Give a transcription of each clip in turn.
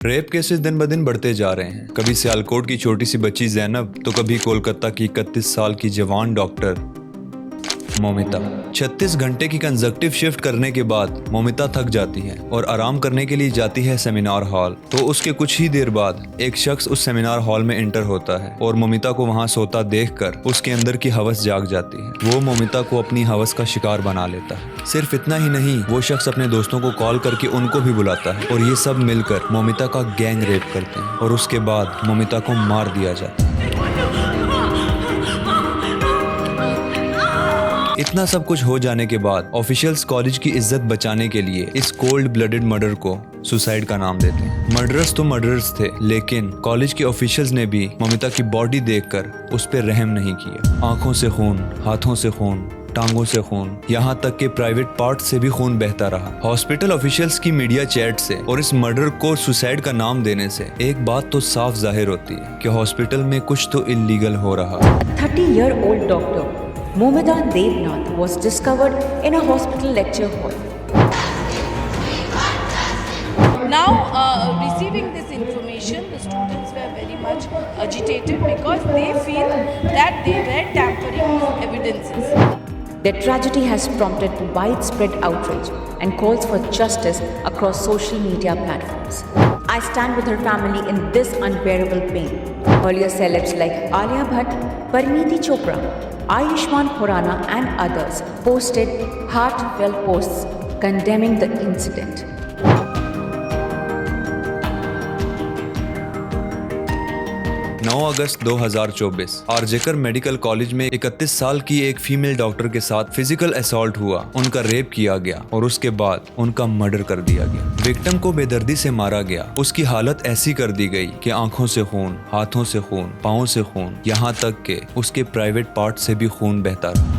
Rape cases दिन ब दिन बढ़ते जा रहे हैं। कभी सियालकोट की छोटी सी बच्ची जैनब तो कभी कोलकाता की 31 साल की जवान डॉक्टर मोमिता। 36 घंटे की कंजक्टिव शिफ्ट करने के बाद मोमिता थक जाती है और आराम करने के लिए जाती है सेमिनार हॉल। तो उसके कुछ ही देर बाद एक शख्स उस सेमिनार हॉल में एंटर होता है और मोमिता को वहां सोता देखकर उसके अंदर की हवस जाग जाती है। वो मोमिता को अपनी हवस का शिकार बना लेता है। सिर्फ इतना ही नहीं, वो शख्स अपने दोस्तों को कॉल करके उनको भी बुलाता है और ये सब मिलकर मोमिता का गैंग रेप करते हैं और उसके बाद मोमिता को मार दिया जाता है। इतना सब कुछ हो जाने के बाद ऑफिशियल्स कॉलेज की इज्जत बचाने के लिए इस कोल्ड ब्लडेड मर्डर को सुसाइड का नाम देते हैं। मर्डरर्स तो मर्डरर्स थे, लेकिन कॉलेज के ऑफिशियल्स ने भी मोमिता की बॉडी देखकर उस पर रहम नहीं किया। आंखों से खून, हाथों से खून, टांगों से खून, यहाँ तक के प्राइवेट पार्ट से भी खून बहता रहा। हॉस्पिटल ऑफिशियल्स की मीडिया चैट से और इस मर्डर को सुसाइड का नाम देने से एक बात तो साफ जाहिर होती है कि हॉस्पिटल में कुछ तो इल्लीगल हो रहा। 30-year-old doctor Momita Devnath was discovered in a hospital lecture hall. Now, receiving this information, the students were very much agitated because they feel that they were tampering with evidences. The tragedy has prompted widespread outrage and calls for justice across social media platforms. I stand with her family in this unbearable pain. Earlier celebs like Alia Bhatt, Parineeti Chopra, Ayushmann Khurrana and others posted heartfelt posts condemning the incident. अगस्त 2024 RG Kar medical college में 31 साल की एक female doctor के साथ physical assault हुआ, उनका rape किया गया और उसके बाद उनका मर्डर कर दिया गया। विक्टिम को बेदर्दी से मारा गया। उसकी हालत ऐसी कर दी गई कि आंखों से खून, हाथों से खून, पांवों से खून, यहाँ तक के उसके प्राइवेट पार्ट से भी खून बहता रहा।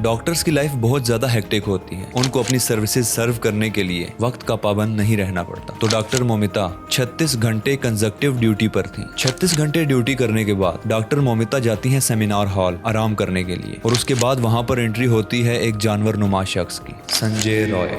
डॉक्टर्स की लाइफ बहुत ज्यादा हेक्टिक होती है। उनको अपनी सर्विसेज सर्व करने के लिए वक्त का पाबंद नहीं रहना पड़ता। तो डॉक्टर मोमिता 36 घंटे कंजक्टिव ड्यूटी पर थी। 36 घंटे ड्यूटी करने के बाद डॉक्टर मोमिता जाती हैं सेमिनार हॉल आराम करने के लिए और उसके बाद वहां पर एंट्री होती है एक जानवर नुमा शख्स की, संजय रॉय।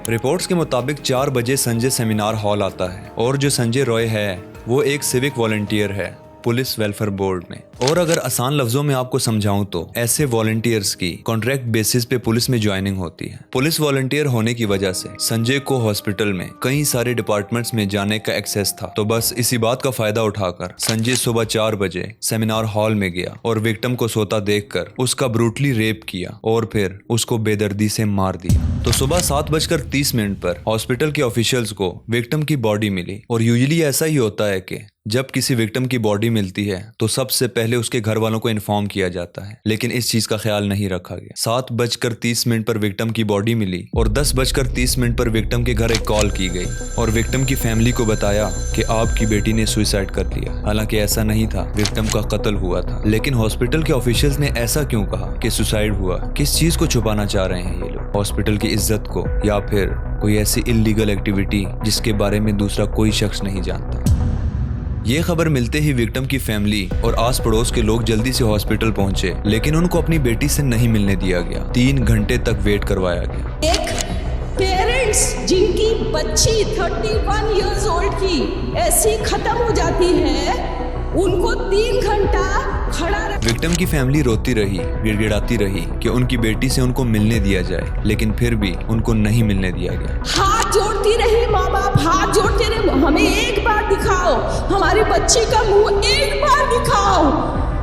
रिपोर्ट्स के मुताबिक 4 बजे संजय सेमिनार हॉल आता है और जो संजय रॉय है वो एक सिविक वॉलंटियर है पुलिस वेलफेयर बोर्ड में। और अगर आसान लफ्जों में आपको समझाऊं तो ऐसे वॉलंटियर्स की कॉन्ट्रैक्ट बेसिस पे पुलिस में ज्वाइनिंग होती है। पुलिस वॉलंटियर होने की वजह से संजय को हॉस्पिटल में कई सारे डिपार्टमेंट्स में जाने का एक्सेस था। तो बस इसी बात का फायदा उठाकर संजय सुबह 4 बजे सेमिनार हॉल में गया और विक्टिम को सोता देखकर उसका ब्रूटली रेप किया और फिर उसको बेदर्दी से मार दिया। तो सुबह 7:30 पर हॉस्पिटल के ऑफिशियल्स को विक्टिम की बॉडी मिली और यूजुअली ऐसा ही होता है कि जब किसी विक्टिम की बॉडी मिलती है तो सबसे पहले उसके घर वालों को इन्फॉर्म किया जाता है, लेकिन इस चीज का ख्याल नहीं रखा गया। 7:30 पर विक्टिम की बॉडी मिली और 10:30 पर विक्टिम के घर एक कॉल की गई और विक्टिम की फैमिली को बताया कि आपकी बेटी ने सुसाइड कर लिया। हालांकि ऐसा नहीं था, विक्टिम का कत्ल हुआ था। लेकिन हॉस्पिटल के ऑफिशियल्स ने ऐसा क्यों कहा कि सुसाइड हुआ? किस चीज को छुपाना चाह रहे हैं ये लोग? हॉस्पिटल की इज्जत को या फिर कोई ऐसी इल्लीगल एक्टिविटी जिसके बारे में दूसरा कोई शख्स नहीं जानता? ये खबर मिलते ही विक्टिम की फैमिली और आस पड़ोस के लोग जल्दी से हॉस्पिटल पहुंचे, लेकिन उनको अपनी बेटी से नहीं मिलने दिया गया। 3 घंटे तक वेट करवाया गया। एक पेरेंट्स जिनकी बच्ची 31 इयर्स ओल्ड की ऐसी खत्म हो जाती है, उनको 3 घंटा खड़ा विक्टिम की फैमिली रोती रही, गिड़गिड़ाती रही कि उनकी बेटी से उनको मिलने दिया जाए, लेकिन फिर भी उनको नहीं मिलने दिया गया। हाथ जोड़ती रही, माँ बाप हाथ जोड़ते रहे, हमें एक बार दिखाओ, हमारी बच्ची का मुंह एक बार दिखाओ,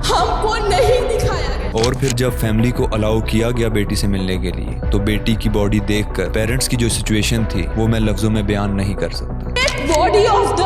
हमको नहीं दिखाया गया। और फिर जब फैमिली को अलाउ किया गया बेटी से मिलने के लिए, तो बेटी की बॉडी देखकर पेरेंट्स की जो सिचुएशन थी वो मैं लफ्जों में बयान नहीं कर सकता। बॉडी ऑफ द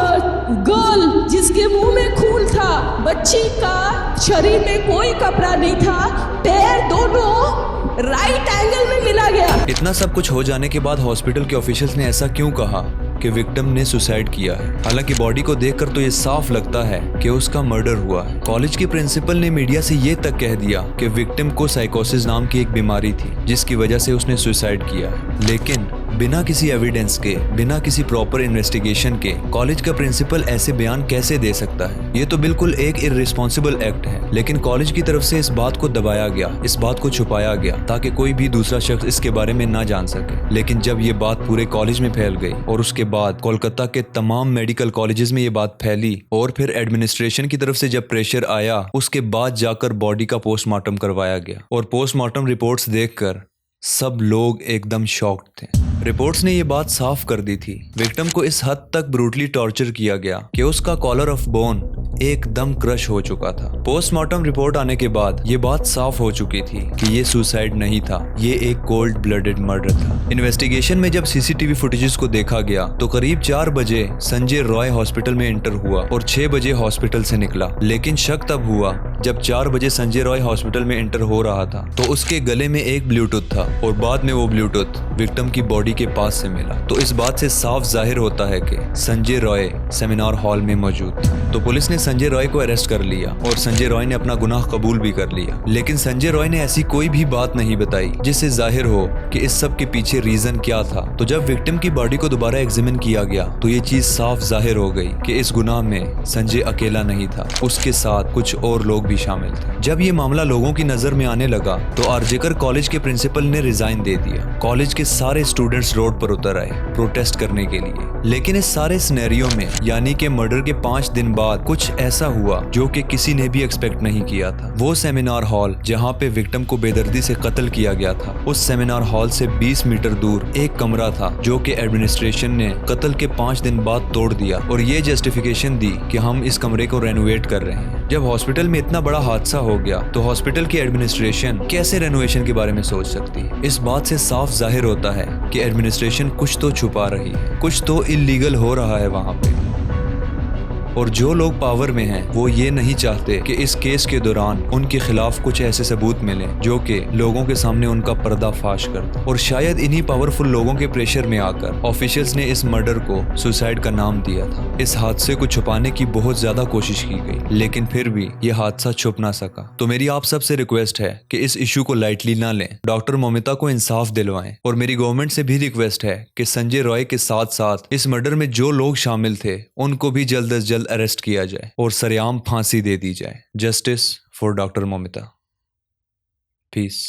गर्ल जिसके मुंह में खून था, बच्ची का शरीर में कोई कपड़ा नहीं था, पैर दोनों राइट एंगल में मिला गया। इतना सब कुछ हो जाने के बाद हॉस्पिटल के ऑफिशियल्स ने ऐसा क्यों कहा कि विक्टिम ने सुसाइड किया है? हालांकि बॉडी को देखकर तो ये साफ लगता है कि उसका मर्डर हुआ है। कॉलेज की प्रिंसिपल ने मीडिया से ये तक कह दिया कि विक्टिम को साइकोसिस नाम की एक बीमारी थी जिसकी वजह से उसने सुसाइड किया है। लेकिन बिना किसी एविडेंस के, बिना किसी प्रॉपर इन्वेस्टिगेशन के कॉलेज का प्रिंसिपल ऐसे बयान कैसे दे सकता है? ये तो बिल्कुल एक इररिस्पॉन्सिबल एक्ट है। लेकिन कॉलेज की तरफ से इस बात को दबाया गया, इस बात को छुपाया गया ताकि कोई भी दूसरा शख्स इसके बारे में ना जान सके। लेकिन जब ये बात पूरे कॉलेज में फैल गई और उसके बाद कोलकाता के तमाम मेडिकल कॉलेजेस में ये बात फैली और फिर एडमिनिस्ट्रेशन की तरफ से जब प्रेशर आया, उसके बाद जाकर बॉडी का पोस्टमार्टम करवाया गया और पोस्टमार्टम रिपोर्ट्स देखकर सब लोग एकदम शॉक्ड थे। रिपोर्ट्स ने ये बात साफ कर दी थी, विक्टिम को इस हद तक ब्रूटली टॉर्चर किया गया कि उसका कॉलर ऑफ बोन एकदम क्रश हो चुका था। पोस्टमार्टम रिपोर्ट आने के बाद ये बात साफ हो चुकी थी कि ये सुसाइड नहीं था, ये एक कोल्ड ब्लडेड मर्डर था। इन्वेस्टिगेशन में जब सीसीटीवी फुटेजेस को देखा गया तो करीब 4 बजे संजय रॉय हॉस्पिटल में एंटर हुआ और 6 बजे हॉस्पिटल से निकला। लेकिन शक तब हुआ जब 4 बजे संजय रॉय हॉस्पिटल में एंटर हो रहा था तो उसके गले में एक ब्लूटूथ था और बाद में वो ब्लूटूथ विक्टिम की बॉडी के पास से मिला। तो इस बात से साफ जाहिर होता है कि संजय रॉय सेमिनार हॉल में मौजूद था। तो पुलिस ने संजय रॉय को अरेस्ट कर लिया और संजय रॉय ने अपना गुनाह कबूल भी कर लिया। लेकिन संजय रॉय ने ऐसी कोई भी बात नहीं बताई जिससे जाहिर हो कि इस सब के पीछे रीजन क्या था। तो जब विक्टिम की बॉडी को दोबारा एग्जामिन किया गया तो ये चीज साफ जाहिर हो गई कि इस गुनाह में संजय अकेला नहीं था, उसके साथ कुछ और लोग भी शामिल थे। जब ये मामला लोगों की नजर में आने लगा तो आरजेकर कॉलेज के प्रिंसिपल ने रिजाइन दे दिया। कॉलेज के सारे स्टूडेंट्स रोड पर उतर आए प्रोटेस्ट करने के लिए। लेकिन इस सारे सिनेरियो में यानी कि मर्डर के 5 दिन बाद कुछ ऐसा हुआ जो कि किसी ने भी एक्सपेक्ट नहीं किया था। वो सेमिनार हॉल जहां पे विक्टिम को बेदर्दी से कत्ल किया गया था, उस सेमिनार हॉल से 20 मीटर दूर एक कमरा था जो कि एडमिनिस्ट्रेशन ने कत्ल के 5 दिन बाद तोड़ दिया और ये जस्टिफिकेशन दी कि हम इस कमरे को रेनोवेट कर रहे हैं। जब हॉस्पिटल में इतना बड़ा हादसा हो गया तो हॉस्पिटल की एडमिनिस्ट्रेशन कैसे रेनोवेशन के बारे में सोच सकती है? इस बात से साफ जाहिर होता है कि एडमिनिस्ट्रेशन कुछ तो छुपा रही है, कुछ तो इल्लीगल हो रहा है वहां पे। और जो लोग पावर में हैं वो ये नहीं चाहते कि इस केस के दौरान उनके खिलाफ कुछ ऐसे सबूत मिलें जो कि लोगों के सामने उनका पर्दाफाश कर दें। और शायद इन्हीं पावरफुल लोगों के प्रेशर में आकर ऑफिशियल्स ने इस मर्डर को सुसाइड का नाम दिया था। इस हादसे को छुपाने की बहुत ज्यादा कोशिश की गई लेकिन फिर भी यह हादसा छुप ना सका। तो मेरी आप सबसे रिक्वेस्ट है कि इस इशू को लाइटली ना लें, डॉक्टर मोमिता को इंसाफ दिलवाएं। और मेरी गवर्नमेंट से भी रिक्वेस्ट है कि संजय रॉय के साथ साथ इस मर्डर में जो लोग शामिल थे उनको भी जल्द अज जल्द अरेस्ट किया जाए और सरेआम फांसी दे दी जाए। Justice for doctor Moumita. Piece.